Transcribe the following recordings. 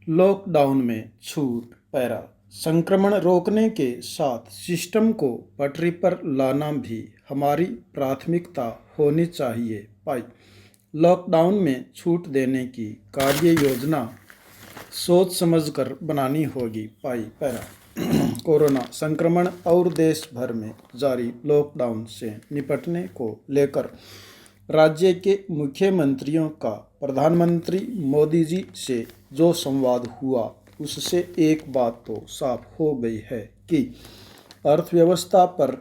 Lockdown में छूट para संक्रमण रोकने के साथ सिस्टम को पटरी पर लाना भी हमारी प्राथमिकता होनी चाहिए। पाई लॉकडाउन में छूट देने की कार्य योजना सोच समझकर बनानी होगी। पाई पैरा कोरोना संक्रमण और देश भर में जारी लॉकडाउन से निपटने को लेकर राज्य के मुख्यमंत्रियों का प्रधानमंत्री मोदी जी से जो संवाद हुआ उससे एक बात तो साफ हो गई है कि अर्थव्यवस्था पर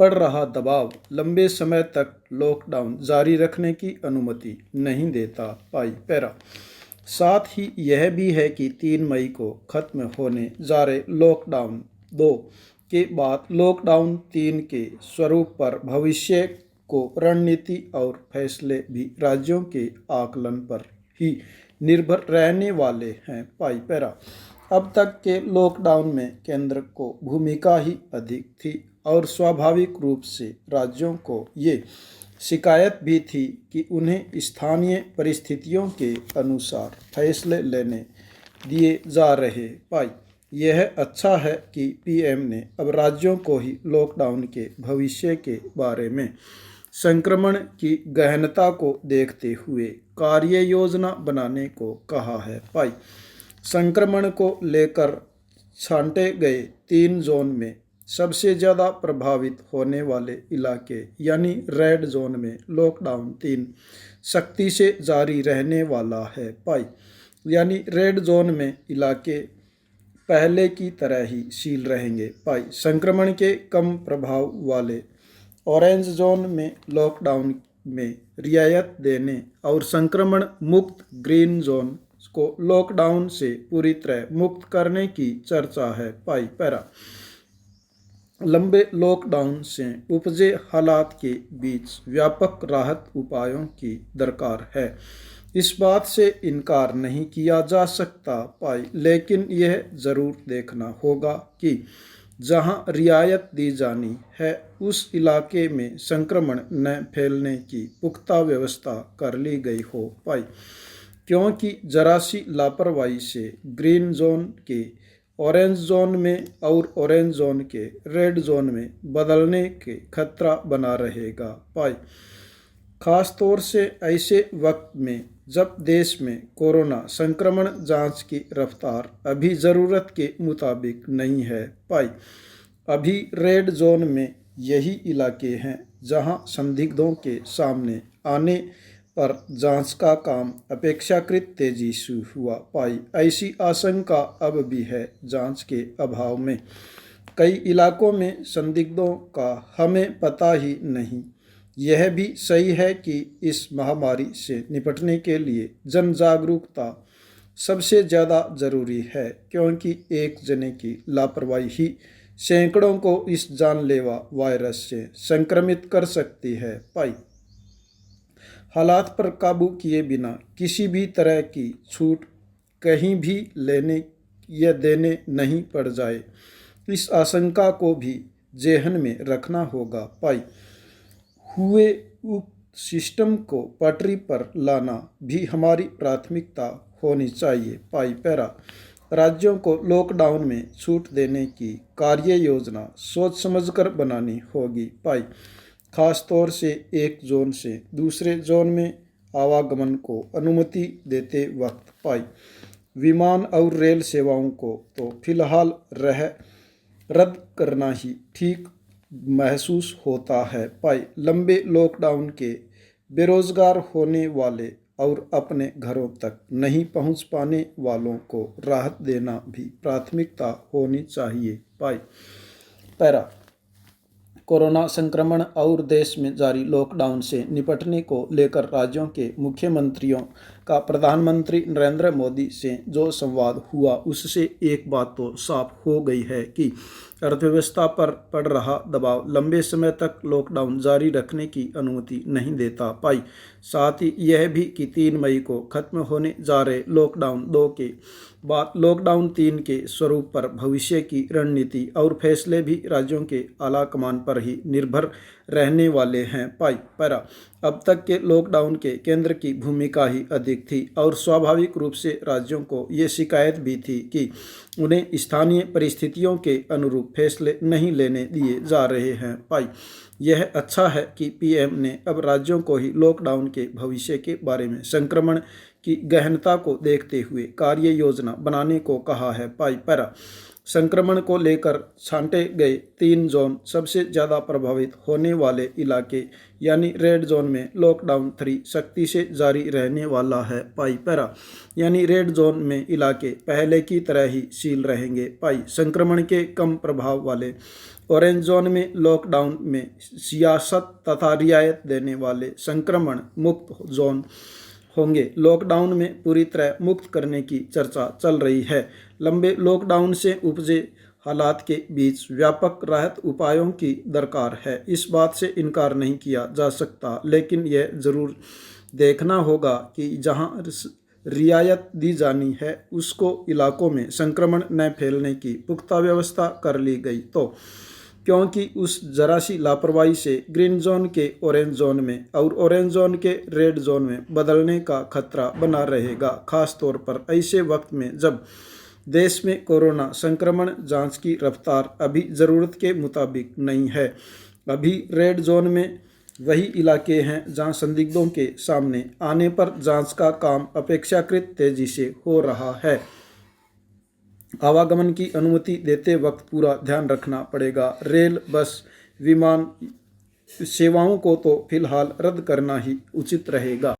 पड़ रहा दबाव लंबे समय तक लॉकडाउन जारी रखने की अनुमति नहीं देता। पाई पैरा साथ ही यह भी है कि 3 मई को खत्म होने जा रहे लॉकडाउन 2 के बाद लॉकडाउन 3 के स्वरूप पर भविष्य को रणनीति और फैसले भी राज्यों के आकलन पर ही निर्भर रहने वाले हैं। पाई पैरा अब तक के लॉकडाउन में केंद्र को भूमिका ही अधिक थी और स्वाभाविक रूप से राज्यों को ये शिकायत भी थी कि उन्हें स्थानीय परिस्थितियों के अनुसार फैसले लेने दिए जा रहे। पाई यह अच्छा है कि पीएम ने अब राज्यों को ही लॉकडाउन के भविष्य के बारे में संक्रमण की गहनता को देखते हुए कार्य योजना बनाने को कहा है। पाई संक्रमण को लेकर छांटे गए 3 जोन में सबसे ज़्यादा प्रभावित होने वाले इलाके यानी रेड जोन में लॉकडाउन 3 सख्ती से जारी रहने वाला है। पाई यानी रेड जोन में इलाके पहले की तरह ही सील रहेंगे। पाई संक्रमण के कम प्रभाव वाले ऑरेंज जोन में लॉकडाउन में रियायत देने और संक्रमण मुक्त ग्रीन जोन को लॉकडाउन से पूरी तरह मुक्त करने की चर्चा है। पाई पैरा लंबे लॉकडाउन से उपजे हालात के बीच व्यापक राहत उपायों की दरकार है, इस बात से इनकार नहीं किया जा सकता। पाई लेकिन यह ज़रूर देखना होगा कि जहां रियायत दी जानी है उस इलाके में संक्रमण न फैलने की पुख्ता व्यवस्था कर ली गई हो। पाई क्योंकि जरा सी लापरवाही से ग्रीन जोन के ऑरेंज जोन में और ऑरेंज जोन के रेड जोन में बदलने के खतरा बना रहेगा। पाई खास तौर से ऐसे वक्त में जब देश में कोरोना संक्रमण जांच की रफ्तार अभी ज़रूरत के मुताबिक नहीं है। पाई अभी रेड जोन में यही इलाके हैं जहां संदिग्धों के सामने आने पर जांच का काम अपेक्षाकृत तेजी से हुआ। पाई ऐसी आशंका अब भी है जांच के अभाव में कई इलाकों में संदिग्धों का हमें पता ही नहीं। यह भी सही है कि इस महामारी से निपटने के लिए जन जागरूकता सबसे ज़्यादा ज़रूरी है, क्योंकि एक जने की लापरवाही ही सैकड़ों को इस जानलेवा वायरस से संक्रमित कर सकती है। पाई हालात पर काबू किए बिना किसी भी तरह की छूट कहीं भी लेने या देने नहीं पड़ जाए, इस आशंका को भी जेहन में रखना होगा। पाई हुए उक्त सिस्टम को पटरी पर लाना भी हमारी प्राथमिकता होनी चाहिए। पाई पैरा राज्यों को लॉकडाउन में छूट देने की कार्य योजना सोच समझकर बनानी होगी। पाई खास तौर से एक जोन से दूसरे जोन में आवागमन को अनुमति देते वक्त पाई विमान और रेल सेवाओं को तो फिलहाल रद्द करना ही ठीक महसूस होता है। पाई लंबे लॉकडाउन के बेरोजगार होने वाले और अपने घरों तक नहीं पहुंच पाने वालों को राहत देना भी प्राथमिकता होनी चाहिए। पाई पैरा कोरोना संक्रमण और देश में जारी लॉकडाउन से निपटने को लेकर राज्यों के मुख्यमंत्रियों का प्रधानमंत्री नरेंद्र मोदी से जो संवाद हुआ उससे एक बात तो साफ हो गई है कि अर्थव्यवस्था पर पड़ रहा दबाव लंबे समय तक लॉकडाउन जारी रखने की अनुमति नहीं देता। पाई साथ ही यह भी कि 3 मई को खत्म होने जा रहे लॉकडाउन 2 के बाद लॉकडाउन 3 के स्वरूप पर भविष्य की रणनीति और फैसले भी राज्यों के आलाकमान पर ही निर्भर रहने वाले हैं। पाई पैरा अब तक के लॉकडाउन के केंद्र की भूमिका ही अधिक थी और स्वाभाविक रूप से राज्यों को ये शिकायत भी थी कि उन्हें स्थानीय परिस्थितियों के अनुरूप फैसले नहीं लेने दिए जा रहे हैं। पाई यह अच्छा है कि पीएम ने अब राज्यों को ही लॉकडाउन के भविष्य के बारे में संक्रमण की गहनता को देखते हुए कार्य योजना बनाने को कहा है। पाई पैरा संक्रमण को लेकर छांटे गए 3 जोन सबसे ज़्यादा प्रभावित होने वाले इलाके यानी रेड जोन में लॉकडाउन 3 सख्ती से जारी रहने वाला है। पाई पैरा यानी रेड जोन में इलाके पहले की तरह ही सील रहेंगे। पाई संक्रमण के कम प्रभाव वाले ऑरेंज जोन में लॉकडाउन में सियासत तथा रियायत देने वाले संक्रमण मुक्त जोन होंगे। लॉकडाउन में पूरी तरह मुक्त करने की चर्चा चल रही है। लंबे लॉकडाउन से उपजे हालात के बीच व्यापक राहत उपायों की दरकार है, इस बात से इनकार नहीं किया जा सकता, लेकिन यह जरूर देखना होगा कि जहां रियायत दी जानी है उसको इलाकों में संक्रमण न फैलने की पुख्ता व्यवस्था कर ली गई तो, क्योंकि उस जरा सी लापरवाही से ग्रीन जोन के ऑरेंज जोन में और ऑरेंज जोन के रेड जोन में बदलने का खतरा बना रहेगा, खास तौर पर ऐसे वक्त में जब देश में कोरोना संक्रमण जांच की रफ्तार अभी ज़रूरत के मुताबिक नहीं है। अभी रेड जोन में वही इलाके हैं जहां संदिग्धों के सामने आने पर जांच का काम अपेक्षाकृत तेजी से हो रहा है। आवागमन की अनुमति देते वक्त पूरा ध्यान रखना पड़ेगा। रेल, बस, विमान सेवाओं को तो फिलहाल रद्द करना ही उचित रहेगा।